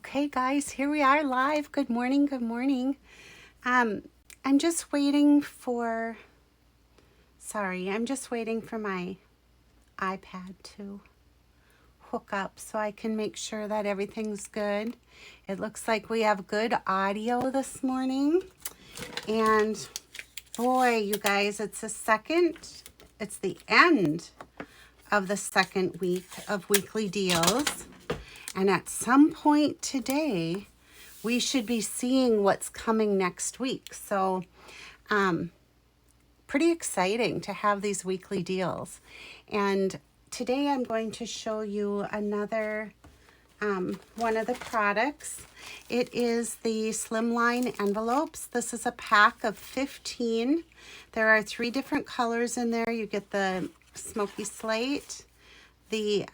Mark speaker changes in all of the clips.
Speaker 1: Okay, guys, here we are live. Good morning, good morning. I'm just waiting for, I'm just waiting for my iPad to hook up so I can make sure that everything's good. It looks like we have good audio this morning. And boy, you guys, it's the end of the second week of weekly deals. And at some point today, we should be seeing what's coming next week. So, pretty exciting to have these weekly deals. And today I'm going to show you another one of the products. It is the Slimline envelopes. This is a pack of 15. There are 3 different colors in there. You get the smoky slate, the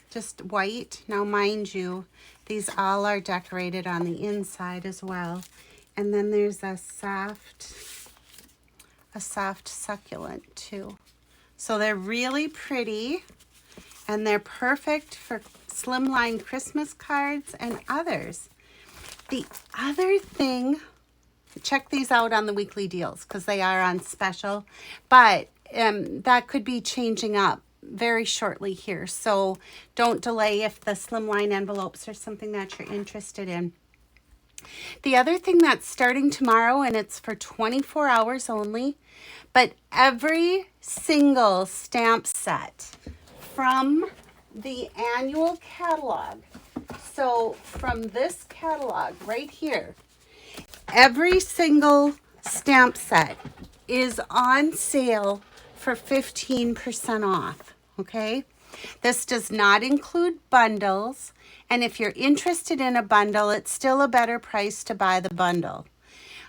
Speaker 1: just white. Now, mind you, these all are decorated on the inside as well. And then there's a soft succulent too. So they're really pretty, and they're perfect for Slimline Christmas cards and others. The other thing, check these out on the weekly deals because they are on special, but that could be changing up very shortly here. So don't delay if the Slimline envelopes are something that you're interested in. The other thing that's starting tomorrow, and it's for 24 hours only, but every single stamp set from the annual catalog, so from this catalog right here, every single stamp set is on sale for 15% off, okay? This does not include bundles, and if you're interested in a bundle, it's still a better price to buy the bundle.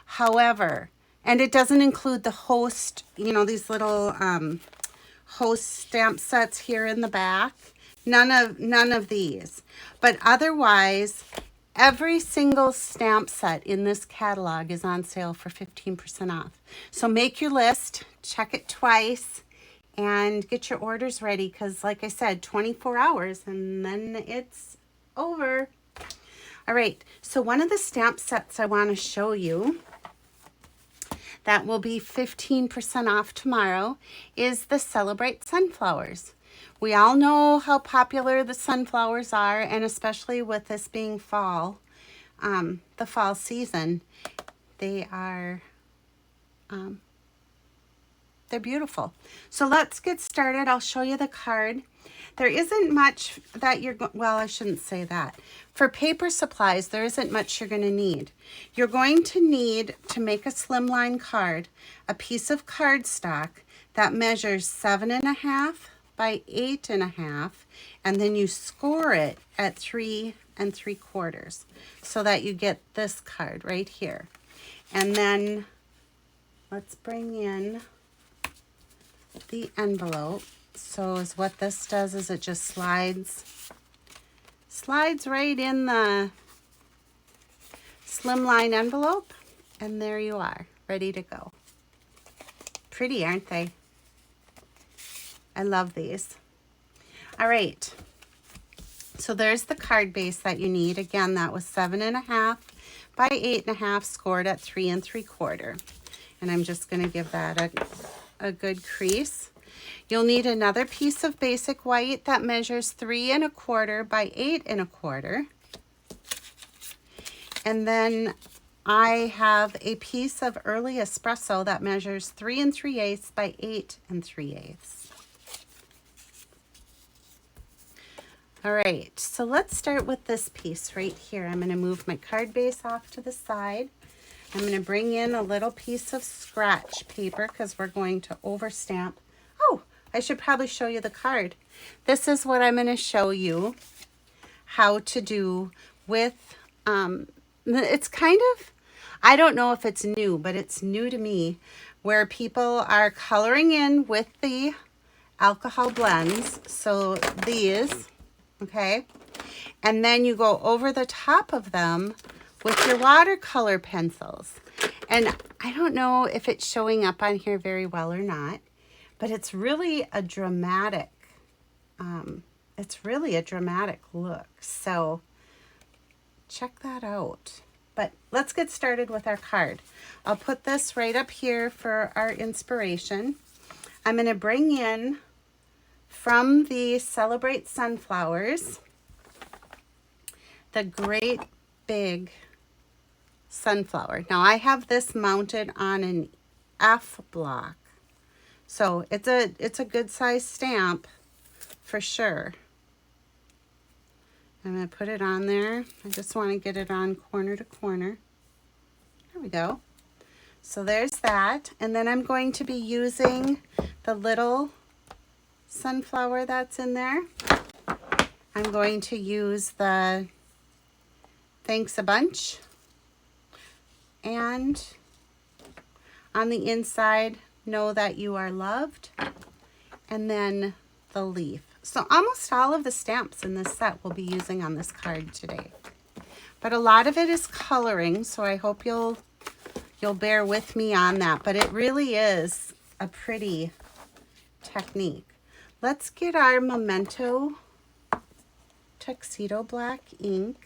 Speaker 1: However, and it doesn't include the host, these little host stamp sets here in the back. None of these. But otherwise, every single stamp set in this catalog is on sale for 15% off. So make your list, check it twice, and get your orders ready because, like I said, 24 hours and then it's over. All right, so one of the stamp sets I want to show you that will be 15% off tomorrow is the Celebrate Sunflowers. We all know how popular the sunflowers are, and especially with this being fall, the fall season, they are they're beautiful. So let's get started. I'll show you the card. There isn't much that I shouldn't say that. For paper supplies, there isn't much you're going to need. You're going to need, to make a Slimline card, a piece of cardstock that measures 7.5 by 8.5, and then you score it at 3 3/4 so that you get this card right here. And then let's bring in the envelope. So is what this does is it just slides right in the Slimline envelope, and there you are, ready to go. Pretty, aren't they? I love these. All right, so there's the card base that you need. Again, that was 7.5 by 8.5, scored at 3 3/4. And I'm just going to give that a good crease. You'll need another piece of basic white that measures 3 1/4 by 8 1/4. And then I have a piece of early espresso that measures 3 3/8 by 8 3/8. All right, so let's start with this piece right here. I'm going to move my card base off to the side. I'm going to bring in a little piece of scratch paper because we're going to overstamp. Oh, I should probably show you the card. This is what I'm going to show you how to do with, it's kind of, I don't know if it's new, but it's new to me, where people are coloring in with the alcohol blends. So these, okay, and then you go over the top of them with your watercolor pencils. And I don't know if it's showing up on here very well or not, but it's really a dramatic, look. So check that out. But let's get started with our card. I'll put this right up here for our inspiration. I'm going to bring in from the Celebrate Sunflowers, the great big sunflower. Now I have this mounted on an F block. So it's a good size stamp for sure. I'm going to put it on there. I just want to get it on corner to corner. There we go. So there's that. And then I'm going to be using the little sunflower that's in there. I'm going to use the Thanks a Bunch. And on the inside, Know That You Are Loved. And then the leaf. So almost all of the stamps in this set we'll be using on this card today. But a lot of it is coloring, so I hope you'll bear with me on that. But it really is a pretty technique. Let's get our Memento Tuxedo Black ink.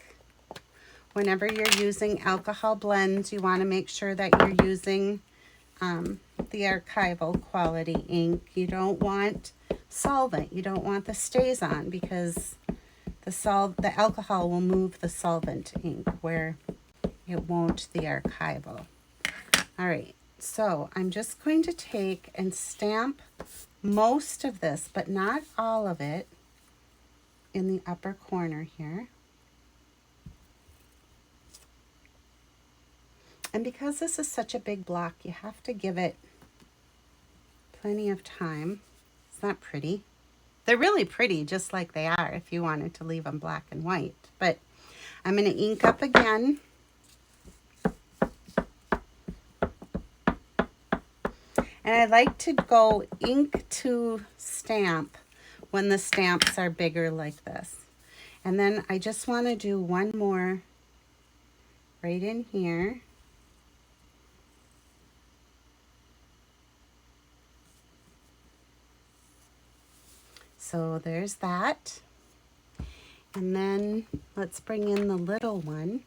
Speaker 1: Whenever you're using alcohol blends, you want to make sure that you're using the archival quality ink. You don't want solvent. You don't want the StazOn because the alcohol will move the solvent ink where it won't the archival. All right, so I'm just going to take and stamp most of this, but not all of it, in the upper corner here. And because this is such a big block, you have to give it plenty of time. It's not pretty. They're really pretty just like they are if you wanted to leave them black and white. But I'm going to ink up again. And I like to go ink to stamp when the stamps are bigger like this. And then I just want to do one more right in here. So there's that. And then let's bring in the little one.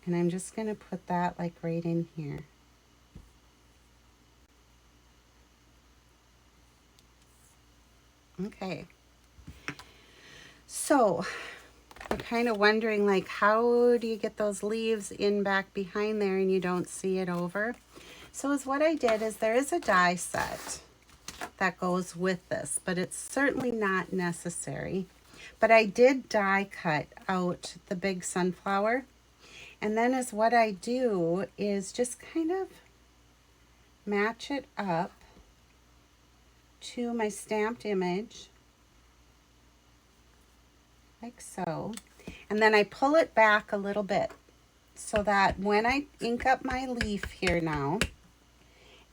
Speaker 1: And I'm just going to put that like right in here. Okay. So you're kind of wondering, like, how do you get those leaves in back behind there and you don't see it over? So what I did is there is a die set that goes with this, but it's certainly not necessary. But I did die cut out the big sunflower. And then what I do is just kind of match it up to my stamped image, like so. And then I pull it back a little bit so that when I ink up my leaf here now,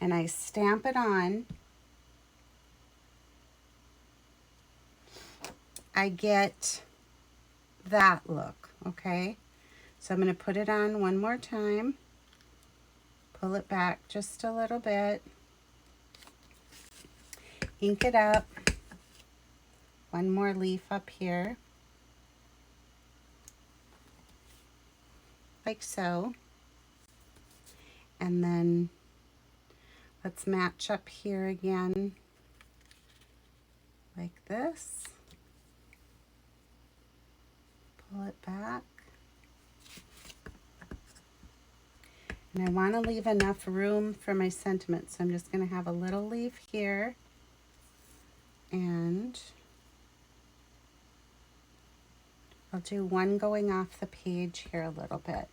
Speaker 1: and I stamp it on, I get that look, okay? So I'm going to put it on one more time, pull it back just a little bit, ink it up, one more leaf up here, like so, and then let's match up here again, like this. Pull it back. And I want to leave enough room for my sentiment, so I'm just going to have a little leaf here. And I'll do one going off the page here a little bit.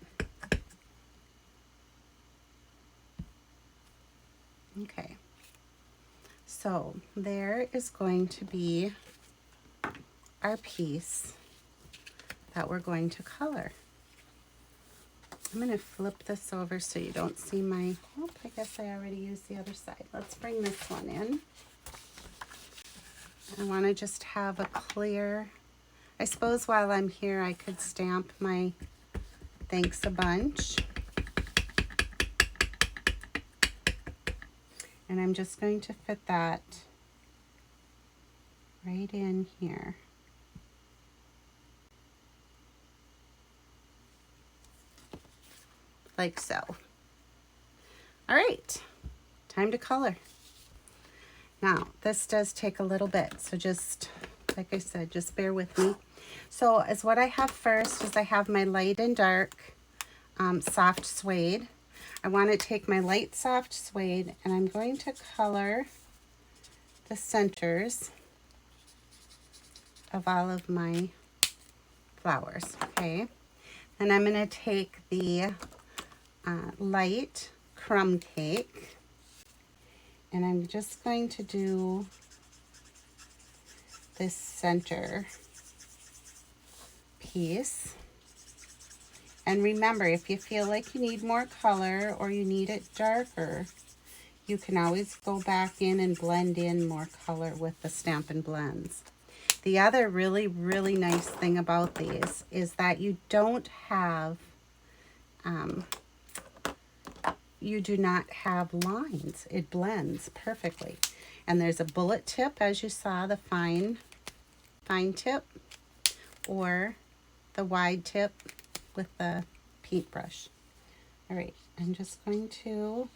Speaker 1: Okay, so there is going to be our piece that we're going to color. I'm going to flip this over so you don't see my, oh, I guess I already used the other side. Let's bring this one in. I want to just have a clear, I suppose while I'm here I could stamp my Thanks a Bunch. And I'm just going to fit that right in here. like so. All right, time to color. Now, this does take a little bit, so just, like I said, just bear with me. So as what I have first is I have my light and dark soft suede. I want to take my light soft suede and I'm going to color the centers of all of my flowers, okay? Then I'm going to take the light crumb cake and I'm just going to do this center piece. And remember, if you feel like you need more color or you need it darker, you can always go back in and blend in more color with the Stampin' Blends. The other really, really nice thing about these is that you don't have, you do not have lines. It blends perfectly. And there's a bullet tip, as you saw, the fine tip, or the wide tip with the paintbrush. All right, I'm just going to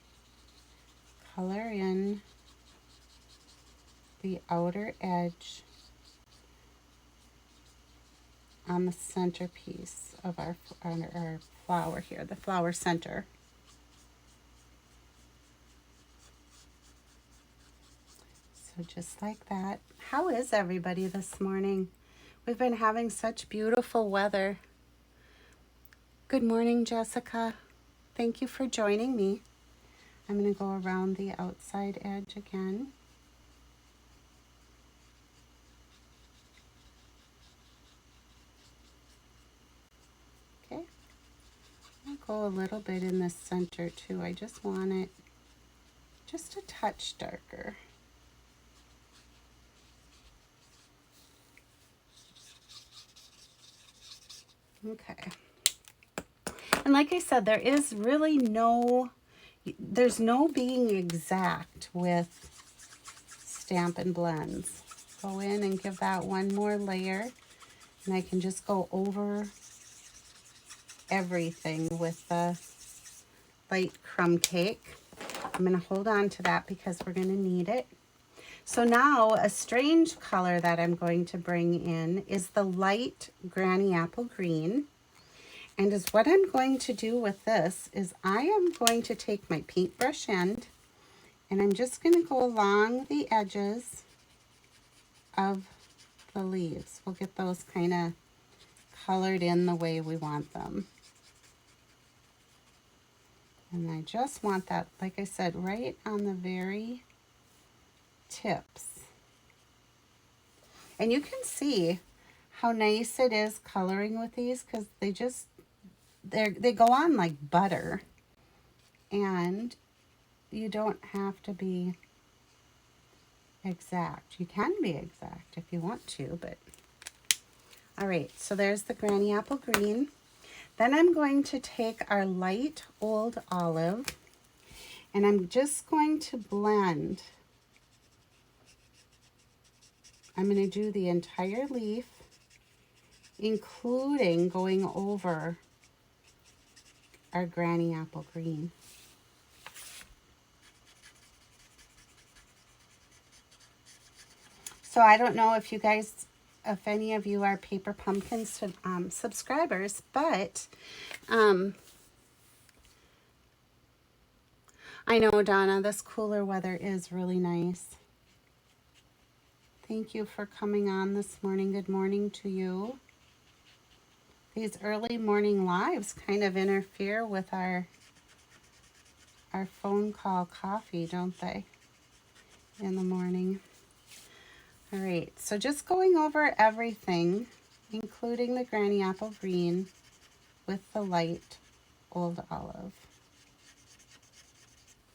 Speaker 1: color in the outer edge on the centerpiece of our flower here, the flower center. So just like that. How is everybody this morning? We've been having such beautiful weather. Good morning, Jessica. Thank you for joining me. I'm going to go around the outside edge again. Okay. I'll go a little bit in the center too. I just want it just a touch darker. Okay. And like I said, there is really there's no being exact with Stampin' Blends. Go in and give that one more layer, and I can just go over everything with the light crumb cake. I'm going to hold on to that because we're going to need it. So now a strange color that I'm going to bring in is the light Granny Apple Green. And is what I'm going to do with this is I am going to take my paintbrush end and I'm just going to go along the edges of the leaves. We'll get those kind of colored in the way we want them. And I just want that, like I said, right on the very tips. And you can see how nice it is coloring with these because they go on like butter, and you don't have to be exact. You can be exact if you want to, but all right, so there's the Granny Apple Green. Then I'm going to take our light Old Olive and I'm just going to blend. I'm going to do the entire leaf, including going over our Granny Apple Green. So I don't know if any of you are Paper Pumpkins subscribers, but I know, Donna, this cooler weather is really nice. Thank you for coming on this morning. Good morning to you. These early morning lives kind of interfere with our phone call coffee, don't they? In the morning. All right, so just going over everything, including the Granny Apple Green with the light Old Olive.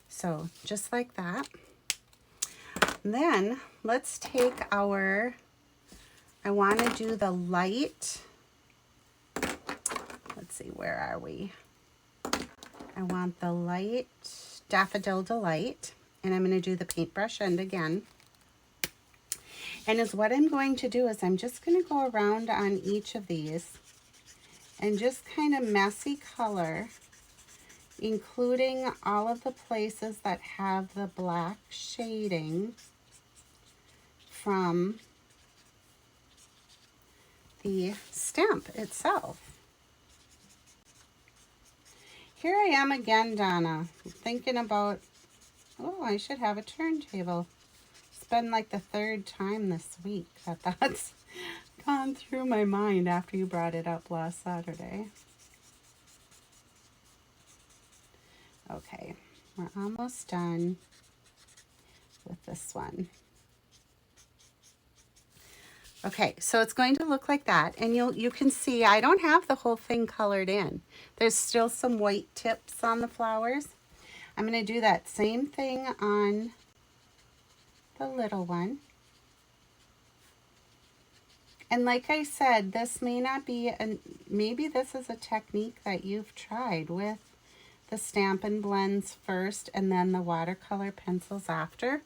Speaker 1: So just like that. Then let's take I want to do the light, let's see, where are we? I want the light Daffodil Delight, and I'm going to do the paintbrush end again. And what I'm going to do is I'm just going to go around on each of these and just kind of messy color including all of the places that have the black shading from the stamp itself. Here I am again, Donna, thinking about, oh, I should have a turntable. It's been like the third time this week that that's gone through my mind after you brought it up last Saturday. Okay, we're almost done with this one. Okay, so it's going to look like that, and you can see I don't have the whole thing colored in. There's still some white tips on the flowers. I'm going to do that same thing on the little one. And like I said, this may not be, maybe this is a technique that you've tried with the Stampin' Blends first and then the watercolor pencils after.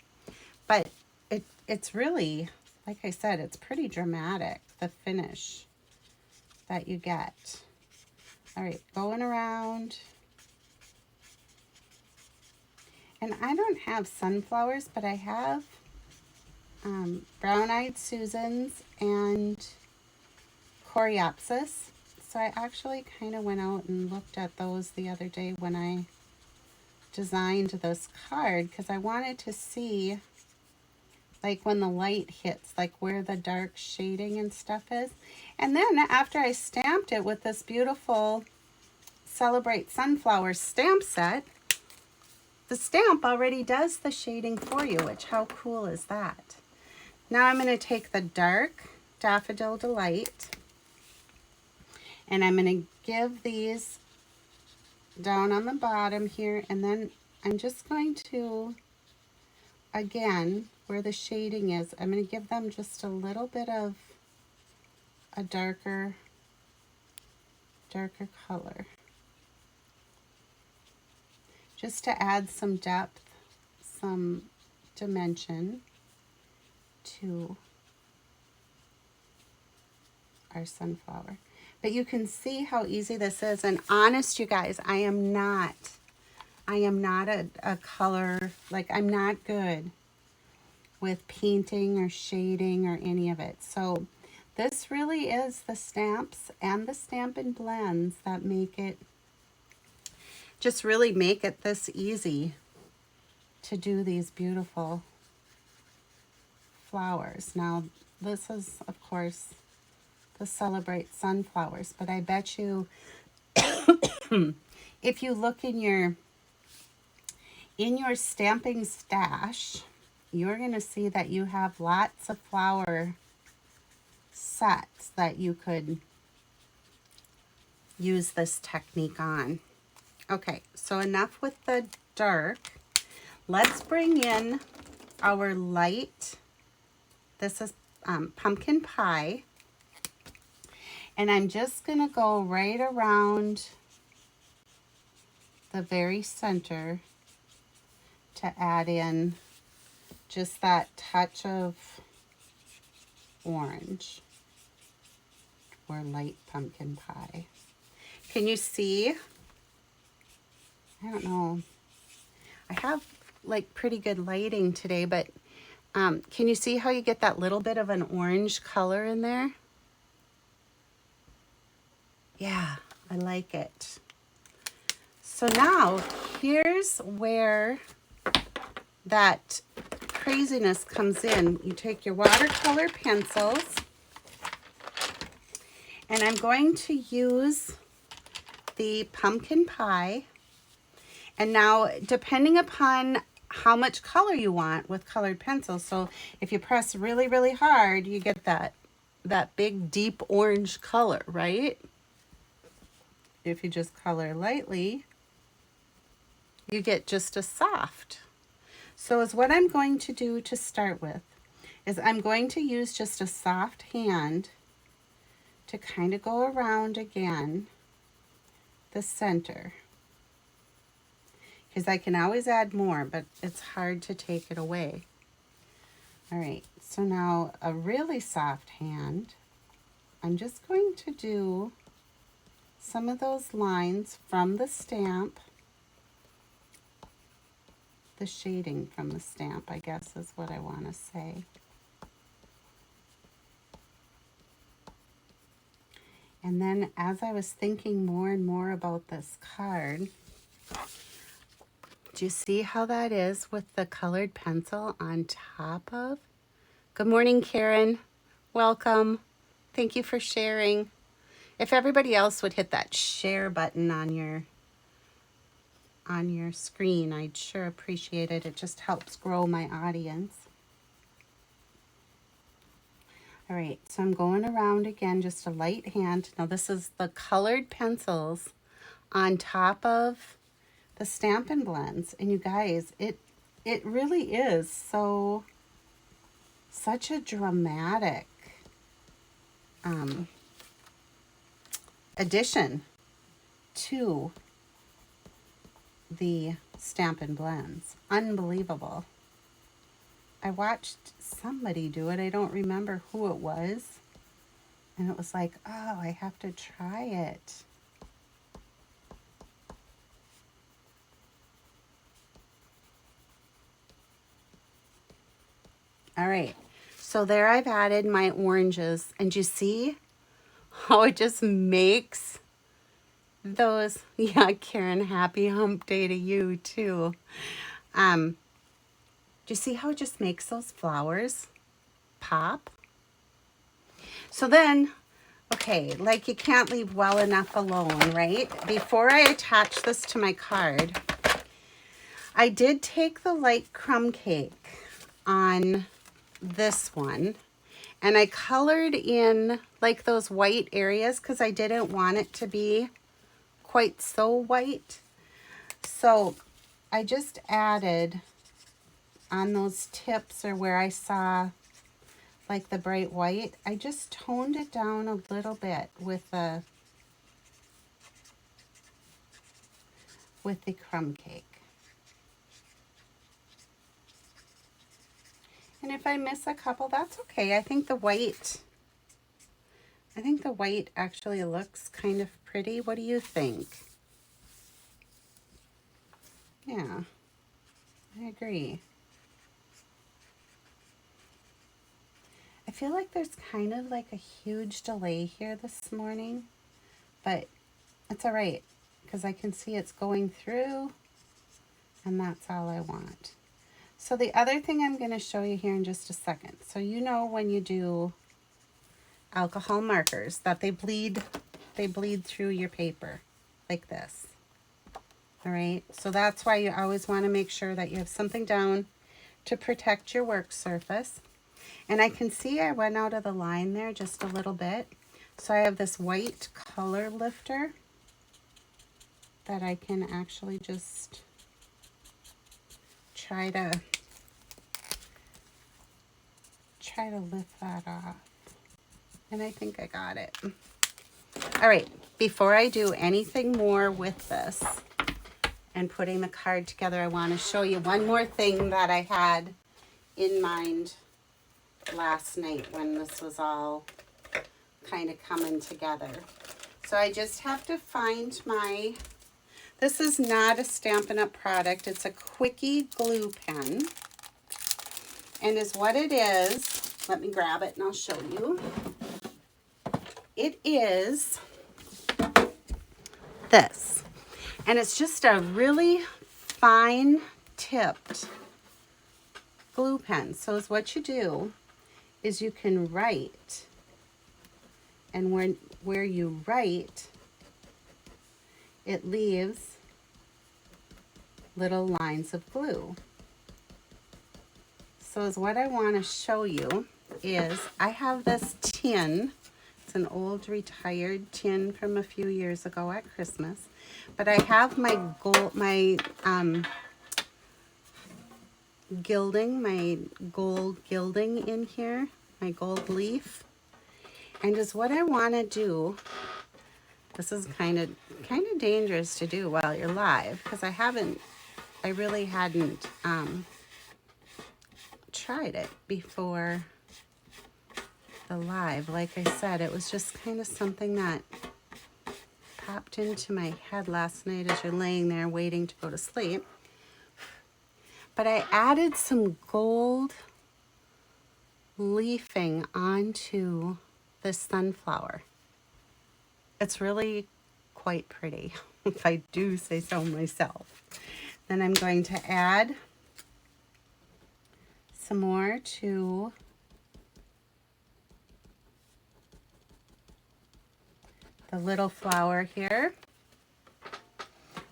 Speaker 1: But it's really, like I said, it's pretty dramatic, the finish that you get. All right, going around. And I don't have sunflowers, but I have Brown-Eyed Susans and Coreopsis. So I actually kind of went out and looked at those the other day when I designed this card, because I wanted to see, like, when the light hits, like where the dark shading and stuff is. And then after I stamped it with this beautiful Celebrate Sunflowers stamp set, the stamp already does the shading for you, which how cool is that? Now I'm going to take the dark Daffodil Delight, and I'm going to give these down on the bottom here, and then I'm just going to, again, where the shading is, I'm going to give them just a little bit of a darker color, just to add some depth, some dimension to our sunflower. But you can see how easy this is. And honest, you guys, I am not a color, like, I'm not good with painting or shading or any of it. So this really is the stamps and the Stampin' Blends that make it, just really make it this easy to do these beautiful flowers. Now, this is, of course, the Celebrate Sunflowers, but I bet you if you look in your stamping stash, you're going to see that you have lots of flower sets that you could use this technique on. Okay, so enough with the dark. Let's bring in our light. This is Pumpkin Pie. And I'm just going to go right around the very center to add in just that touch of orange or light pumpkin pie. Can you see? I don't know. I have like pretty good lighting today, but can you see how you get that little bit of an orange color in there? Yeah, I like it. So now here's where that craziness comes in. You take your watercolor pencils, and I'm going to use the pumpkin pie. And now, depending upon how much color you want with colored pencils, so if you press really, really hard, you get that big deep orange color, right? If you just color lightly, you get just a soft. So is what I'm going to do to start with is I'm going to use just a soft hand to kind of go around again the center. Because I can always add more, but it's hard to take it away. All right, so now a really soft hand. I'm just going to do some of those lines from the stamp the shading from the stamp, I guess is what I want to say. And then as I was thinking more and more about this card, do you see how that is with the colored pencil on top of? Good morning, Karen. Welcome. Thank you for sharing. If everybody else would hit that share button on your screen, I'd sure appreciate it. It just helps grow my audience. All right, so I'm going around again, just a light hand. Now this is the colored pencils on top of the Stampin' Blends. And you guys, it really is such a dramatic addition to the Stampin' Blends. Unbelievable. I watched somebody do it. I don't remember who it was. And it was like, oh, I have to try it. All right. So there I've added my oranges. And you see how it just makes those, yeah, Karen, happy hump day to you too. Do you see how it just makes those flowers pop? So then, okay, like you can't leave well enough alone, right? Before I attach this to my card, I did take the light crumb cake on this one and I colored in like those white areas because I didn't want it to be quite so white. So I just added on those tips or where I saw like the bright white, I just toned it down a little bit with the crumb cake. And if I miss a couple, that's okay. I think the white actually looks kind of pretty. What do you think? Yeah, I agree. I feel like there's kind of like a huge delay here this morning, but it's all right because I can see it's going through and that's all I want. So the other thing I'm going to show you here in just a second. So you know when you do alcohol markers that they bleed through your paper like this. All right, so that's why you always want to make sure that you have something down to protect your work surface. And I can see I went out of the line there just a little bit. So I have this white color lifter that I can actually just try to lift that off. And I think I got it. All right, before I do anything more with this and putting the card together, I want to show you one more thing that I had in mind last night when this was all kind of coming together. So I just have to find my, this is not a Stampin' Up! Product, it's a Quickie glue pen. And is what it is, let me grab it and I'll show you. It is this. And it's just a really fine tipped glue pen. So it's what you do is you can write, and where you write, it leaves little lines of glue. So is what I want to show you is I have this tin. It's an old retired tin from a few years ago at Christmas. But I have my gilding, my gold gilding in here, my gold leaf. And is what I want to do, this is kind of dangerous to do while you're live because I really hadn't tried it before the live. Like I said, it was just kind of something that popped into my head last night as you're laying there waiting to go to sleep. but I added some gold leafing onto this sunflower. It's really quite pretty, if I do say so myself. Then I'm going to add some more to the little flower here.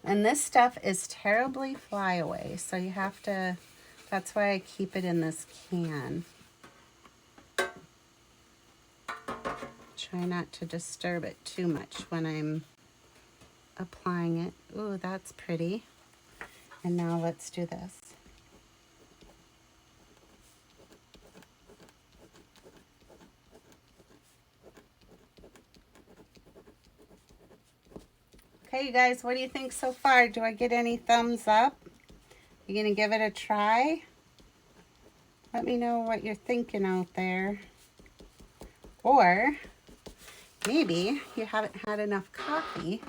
Speaker 1: And this stuff is terribly flyaway, so you have to, that's why I keep it in this can. Try not to disturb it too much when I'm applying it. Ooh, that's pretty. And now let's do this. Okay, you guys, what do you think so far? Do I get any thumbs up? You gonna give it a try? Let me know what you're thinking out there. Or maybe you haven't had enough coffee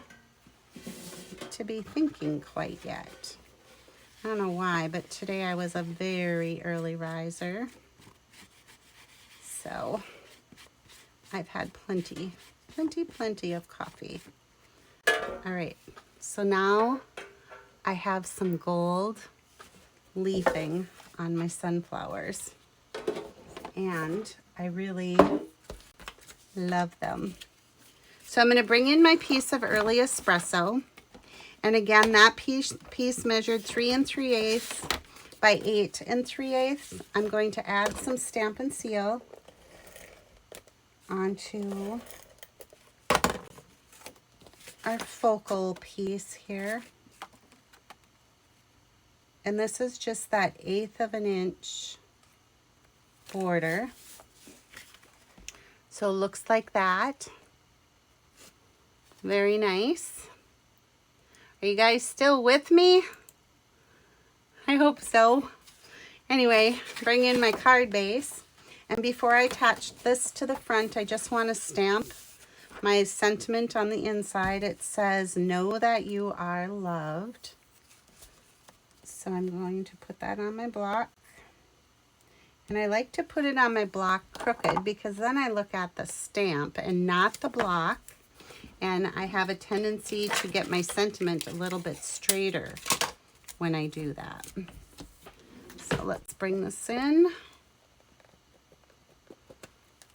Speaker 1: to be thinking quite yet. I don't know why, but today I was a very early riser. So I've had plenty of coffee. All right, so now I have some gold leafing on my sunflowers, and I really love them. So I'm going to bring in my piece of early espresso, and again, that piece measured 3 3/8 by 8 3/8. I'm going to add some Stampin' Seal onto our focal piece here. And this is just that 1/8 of an inch border. So it looks like that. Very nice. Are you guys still with me? I hope so. Anyway, bring in my card base. And before I attach this to the front, I just want to stamp my sentiment on the inside. It says, "Know that you are loved." So I'm going to put that on my block. And I like to put it on my block crooked because then I look at the stamp and not the block. And I have a tendency to get my sentiment a little bit straighter when I do that. So let's bring this in.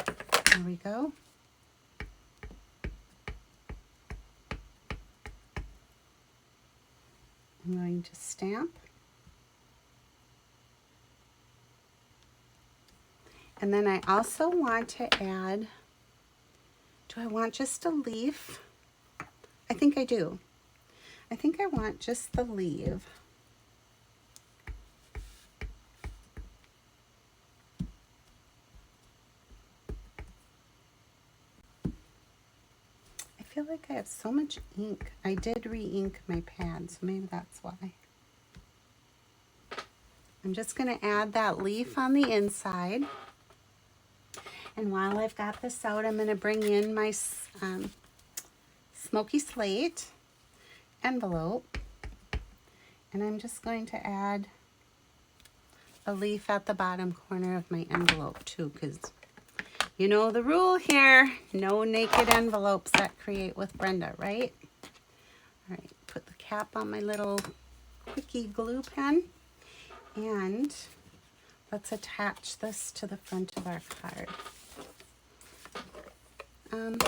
Speaker 1: There we go. I'm going to stamp. And then I also want to add, do I want just a leaf? I think I do. I think I want just the leaf. I feel like I have so much ink. I did re-ink my pad, so maybe that's why. I'm just going to add that leaf on the inside. And while I've got this out, I'm going to bring in my Smoky Slate envelope. And I'm just going to add a leaf at the bottom corner of my envelope too, because you know the rule here, no naked envelopes at Create with Brenda, right? All right, put the cap on my little quickie glue pen, and let's attach this to the front of our card.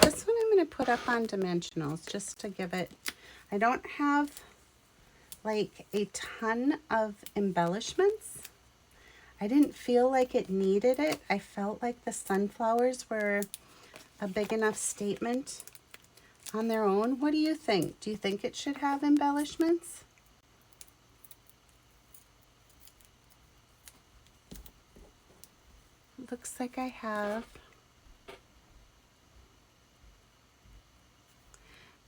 Speaker 1: This one I'm going to put up on dimensionals just to give it, I don't have like a ton of embellishments. I didn't feel like it needed it. I felt like the sunflowers were a big enough statement on their own. What do you think? Do you think it should have embellishments? Looks like I have.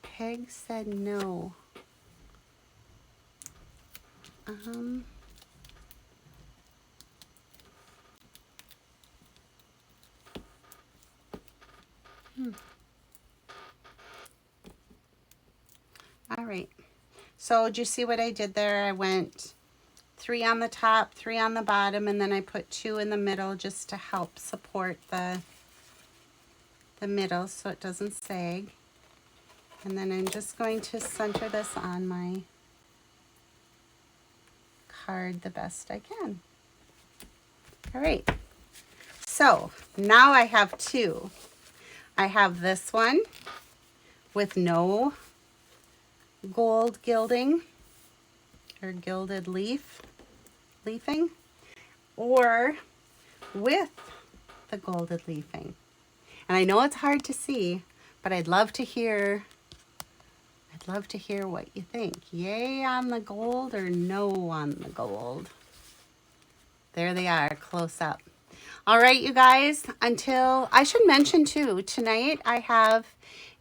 Speaker 1: Peg said no. All right. So do you see what I did there? I went 3 on the top, 3 on the bottom, and then I put 2 in the middle just to help support the middle so it doesn't sag. And then I'm just going to center this on my card the best I can. All right, so now I have 2. I have this one with no gold gilding or gilded leafing, or with the golded leafing. And I know it's hard to see, but I'd love to hear what you think. Yay on the gold or no on the gold? There they are, close up. All right, you guys, I should mention too, tonight I have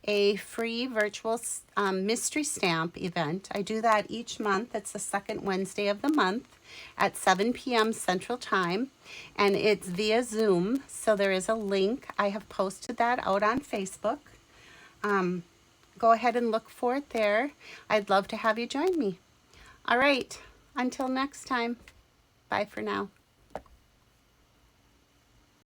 Speaker 1: a free virtual mystery stamp event. I do that each month. It's the second Wednesday of the month at 7 p.m. Central Time, and it's via Zoom, so there is a link. I have posted that out on Facebook. Go ahead and look for it there. I'd love to have you join me. All right, until next time, bye for now.